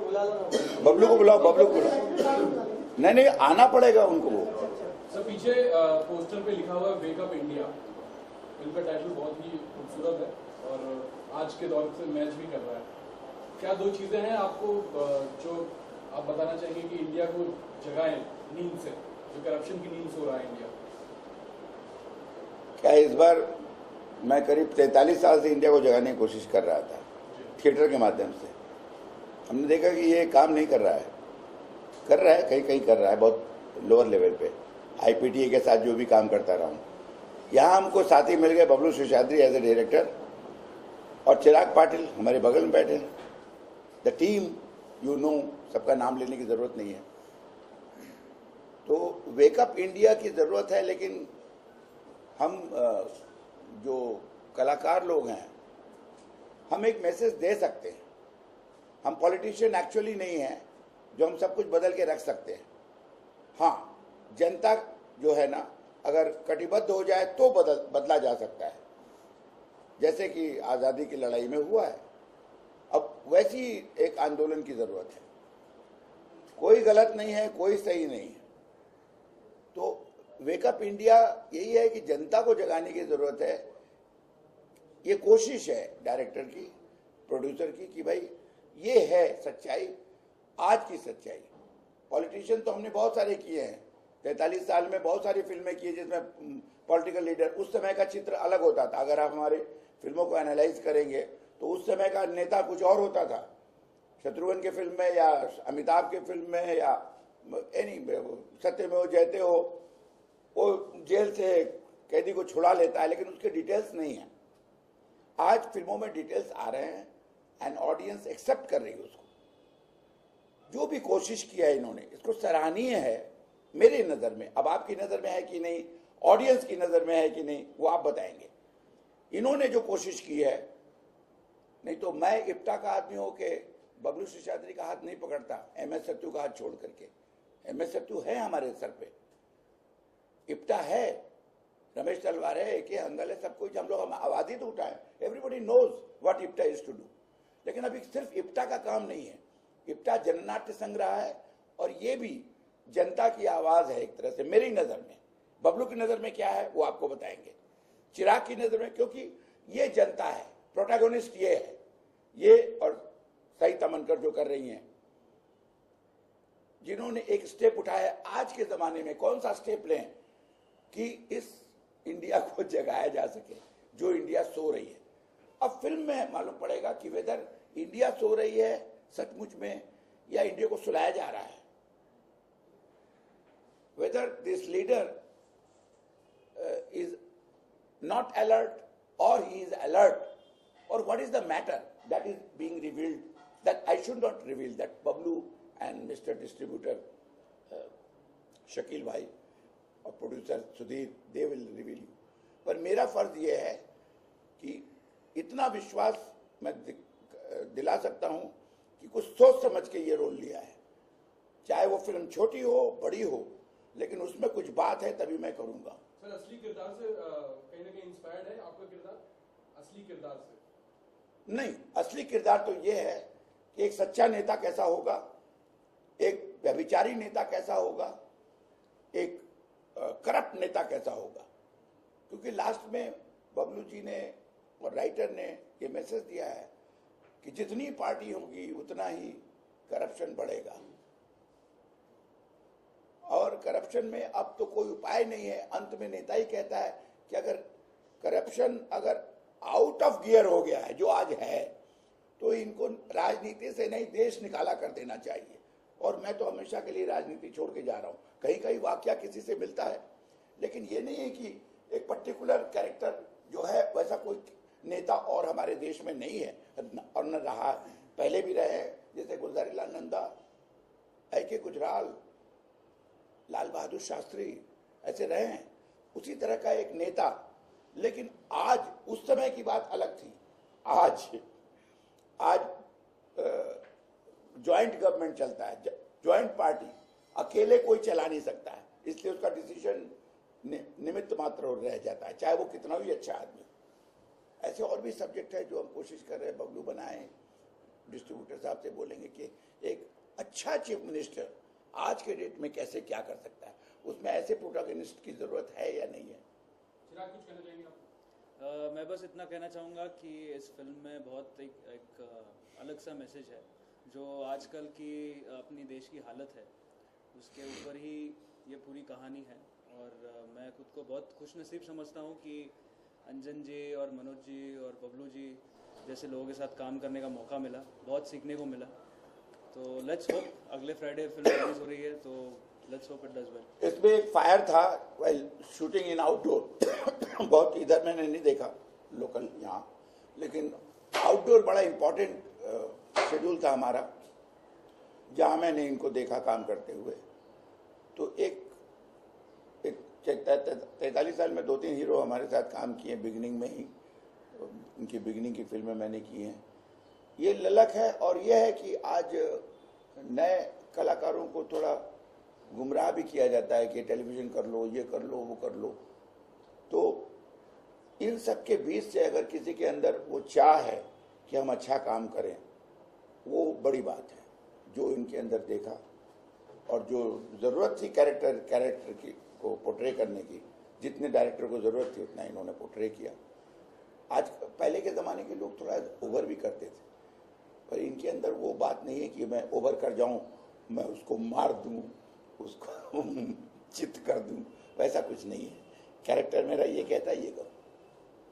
बबलू को बुलाओ, बबलू को बुलाओ। नहीं नहीं, आना पड़ेगा उनको। वो सर पीछे पोस्टर पे लिखा हुआ है वेक अप इंडिया। फिल्म का टाइटल बहुत ही खूबसूरत है और आज के दौर से मैच भी कर रहा है। क्या दो चीजें हैं आपको जो आप बताना चाहेंगे कि इंडिया को जगाएं नींद से, जो करप्शन की नींद सो रहा है इंडिया? क्या इस बार मैं करीब 43 साल से इंडिया को जगाने की कोशिश कर रहा था थिएटर के माध्यम से। हमने देखा कि ये काम नहीं कर रहा है, कहीं कहीं कर रहा है, बहुत लोअर लेवल पे। आईपीटीए के साथ जो भी काम करता रहा हूँ, यहाँ हमको साथी मिल गए Bablu Seshadri as a director और चिराग पाटिल हमारे बगल में बैठे। द टीम यू नो, सबका नाम लेने की जरूरत नहीं है। तो वेकअप इंडिया की जरूरत है, लेकिन हम जो कलाकार लोग हैं, हम एक मैसेज दे सकते हैं। हम पॉलिटिशियन एक्चुअली नहीं हैं जो हम सब कुछ बदल के रख सकते हैं। हाँ, जनता जो है ना, अगर कटिबद्ध हो जाए तो बदला जा सकता है, जैसे कि आज़ादी की लड़ाई में हुआ है। अब वैसी एक आंदोलन की जरूरत है। कोई गलत नहीं है, कोई सही नहीं है। तो वेकअप इंडिया यही है कि जनता को जगाने की जरूरत है। ये कोशिश है डायरेक्टर की, प्रोड्यूसर की, कि भाई ये है सच्चाई, आज की सच्चाई। पॉलिटिशियन तो हमने बहुत सारे किए हैं, 43 साल में बहुत सारी फिल्में की जिसमें पॉलिटिकल लीडर, उस समय का चित्र अलग होता था। अगर आप हमारे फिल्मों को एनालाइज करेंगे तो उस समय का नेता कुछ और होता था। शत्रुघ्न के फिल्म में या अमिताभ के फिल्म में या एनी सत्यमेव जयते हो, वो जेल से कैदी को छुड़ा लेता है, लेकिन उसके डिटेल्स नहीं है। आज फिल्मों में डिटेल्स आ रहे हैं एंड ऑडियंस एक्सेप्ट कर रही है उसको। जो भी कोशिश किया है इन्होंने, इसको सराहनीय है मेरी नजर में। अब आपकी नजर में है कि नहीं, ऑडियंस की नजर में है कि नहीं, वो आप बताएंगे। इन्होंने जो कोशिश की है, नहीं तो मैं इप्टा का आदमी हो के बबलू शेषाद्री का हाथ नहीं पकड़ता, एमएस सत्यू का हाथ छोड़ करके। एमएस सत्यू है हमारे सर पे, इप्टा है, रमेश तलवार है, ए के हंगल है, सब कुछ हम लोग आबादी तो उठाए। Everybody knows what IPTA is to do. लेकिन अभी सिर्फ इप्टा का काम नहीं है। इप्टा जननाट्य संग्रह है और ये भी जनता की आवाज है एक तरह से, मेरी नजर में। बबलू की नजर में क्या है वो आपको बताएंगे, चिराग की नजर में, क्योंकि ये जनता है, प्रोटैगोनिस्ट ये है, ये और सही तमनकर जो कर रही हैं, जिन्होंने एक स्टेप उठाया। आज के जमाने में कौन सा स्टेप लें कि इस इंडिया को जगाया जा सके जो इंडिया सो रही है। अब फिल्म में मालूम पड़ेगा कि वेदर इंडिया सो रही है सचमुच में या इंडिया को सुलाया जा रहा है। Whether this leader is not alert or he is alert, or what is the matter that is being revealed, that I should not reveal, that Bablu and Mr. Distributor Shakil Bhai और producer Sudhir, they will reveal you. पर मेरा फर्ज ये है कि इतना विश्वास मैं दिला सकता हूं कि कुछ सोच समझ के ये रोल लिया है। चाहे वो फिल्म छोटी हो बड़ी हो, लेकिन उसमें कुछ बात है तभी मैं करूंगा। सर असली किरदार से कहीं ना कहीं इंस्पायर्ड है आपका किरदार? असली किरदार से नहीं, असली किरदार तो ये है कि एक सच्चा नेता कैसा होगा, एक व्यभिचारी नेता कैसा होगा, एक करप्ट नेता कैसा होगा। क्योंकि लास्ट में बबलू जी ने और राइटर ने ये मैसेज दिया है कि जितनी पार्टी होगी उतना ही करप्शन बढ़ेगा, और करप्शन में अब तो कोई उपाय नहीं है। अंत में नेता ही कहता है कि अगर करप्शन अगर आउट ऑफ गियर हो गया है, जो आज है, तो इनको राजनीति से नहीं देश निकाला कर देना चाहिए। और मैं तो हमेशा के लिए राजनीति छोड़ के जा रहा हूं। कहीं कहीं वाकया किसी से मिलता है, लेकिन ये नहीं है कि एक पर्टिकुलर कैरेक्टर जो है वैसा कोई नेता और हमारे देश में नहीं है और न रहा, पहले भी रहे। जैसे गुलजारीलाल नंदा, ए.के. गुजराल, लाल बहादुर शास्त्री, ऐसे रहे हैं, उसी तरह का एक नेता। लेकिन आज उस समय की बात अलग थी। आज जॉइंट गवर्नमेंट चलता है, जॉइंट पार्टी, अकेले कोई चला नहीं सकता है, इसलिए उसका डिसीजन निमित्त मात्र रह जाता है, चाहे वो कितना भी अच्छा आदमी। ऐसे और भी सब्जेक्ट है जो हम कोशिश कर रहे हैं बबलू बनाए, डिस्ट्रीब्यूटर साहब से बोलेंगे कि एक अच्छा चीफ मिनिस्टर आज के डेट में कैसे क्या कर सकता है, उसमें ऐसे प्रोटोगनिस्ट की जरूरत है या नहीं है। चिराग, कुछ कहना चाहेंगे आप? मैं बस इतना कहना चाहूँगा कि इस फिल्म में बहुत एक अलग सा मैसेज है जो आजकल की अपनी देश की हालत है उसके ऊपर ही ये पूरी कहानी है। और मैं खुद को बहुत खुशनसीब समझता हूँ कि अंजन जी और मनोज जी और बबलू जी जैसे लोगों के साथ काम करने का मौका मिला, बहुत सीखने को मिला। तो लेट्स होप अगले फ्राइडे फिल्म रिलीज हो रही है, तो let's hope it does well. इसमें एक फायर था वेल शूटिंग इन आउटडोर बहुत इधर मैंने नहीं देखा लोकल यहाँ, लेकिन आउटडोर बड़ा इम्पोर्टेंट शेड्यूल था हमारा, जहाँ मैंने इनको देखा काम करते हुए। तो एक 43 साल में 2-3 हीरो हमारे साथ काम किए बिगिनिंग में ही, उनकी बिगिनिंग की फिल्में मैंने की हैं। ये ललक है और ये है कि आज नए कलाकारों को थोड़ा गुमराह भी किया जाता है कि टेलीविजन कर लो, ये कर लो, वो कर लो। तो इन सब के बीच से अगर किसी के अंदर वो चाह है कि हम अच्छा काम करें, वो बड़ी बात है जो इनके अंदर देखा। और जो ज़रूरत थी कैरेक्टर की को पोर्ट्रे करने की, जितने डायरेक्टर को ज़रूरत थी उतना इन्होंने पोर्ट्रे किया। आज पहले के ज़माने के लोग थोड़ा ओवर भी करते थे, पर इनके अंदर वो बात नहीं है कि मैं ओवर कर जाऊं, मैं उसको मार दूं, उसको चित कर दूं, वैसा कुछ नहीं है। कैरेक्टर मेरा ये कहता है ये करो।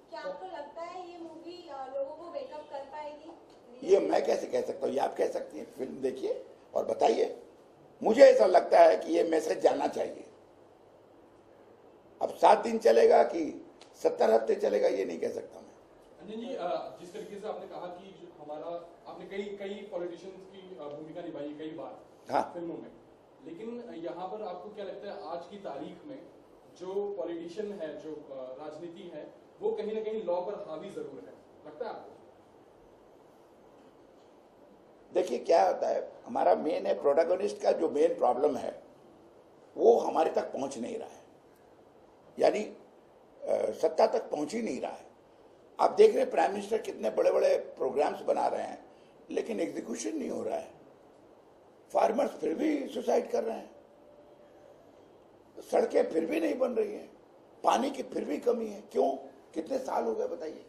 क्या आपको लगता है ये मूवी लोगों को वेकअप कर पाएगी? ये मैं कैसे कह सकता हूँ, ये आप कह सकती हैं। फिल्म देखिए और बताइए। मुझे ऐसा लगता है कि ये मैसेज जाना चाहिए। अब 7 दिन चलेगा कि 70 हफ्ते चलेगा ये नहीं कह सकता मैं। अंजन जी, जिस तरीके से आपने कहा कि हमारा आपने कई पॉलिटिशियंस की भूमिका निभाई कई बार हाँ। फिल्मों में, लेकिन यहाँ पर आपको क्या लगता है आज की तारीख में जो पॉलिटिशियन है, जो राजनीति है, वो कहीं ना कहीं लॉ पर हावी जरूर है, लगता है आपको? देखिए क्या होता है, हमारा मेन है प्रोटैगनिस्ट का जो मेन प्रॉब्लम है वो हमारे तक पहुंच नहीं रहा है, यानी सत्ता तक पहुंच ही नहीं रहा है। आप देख रहे हैं प्राइम मिनिस्टर कितने बड़े बड़े प्रोग्राम्स बना रहे हैं, लेकिन एग्जीक्यूशन नहीं हो रहा है। फार्मर्स फिर भी सुसाइड कर रहे हैं, सड़कें फिर भी नहीं बन रही हैं, पानी की फिर भी कमी है। क्यों? कितने साल हो गए बताइए।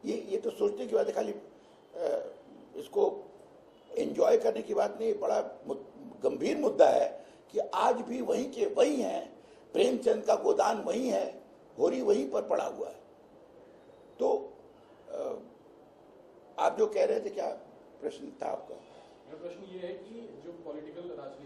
ये तो सोचने की बात है, खाली इसको एंजॉय करने की बात नहीं। बड़ा गंभीर मुद्दा है कि आज भी वहीं के वही हैं, प्रेमचंद का गोदान वही है, होरी वहीं पर पड़ा हुआ है। तो आप जो कह रहे थे, क्या प्रश्न था आपका? मेरा प्रश्न ये है कि जो पॉलिटिकल राजनीति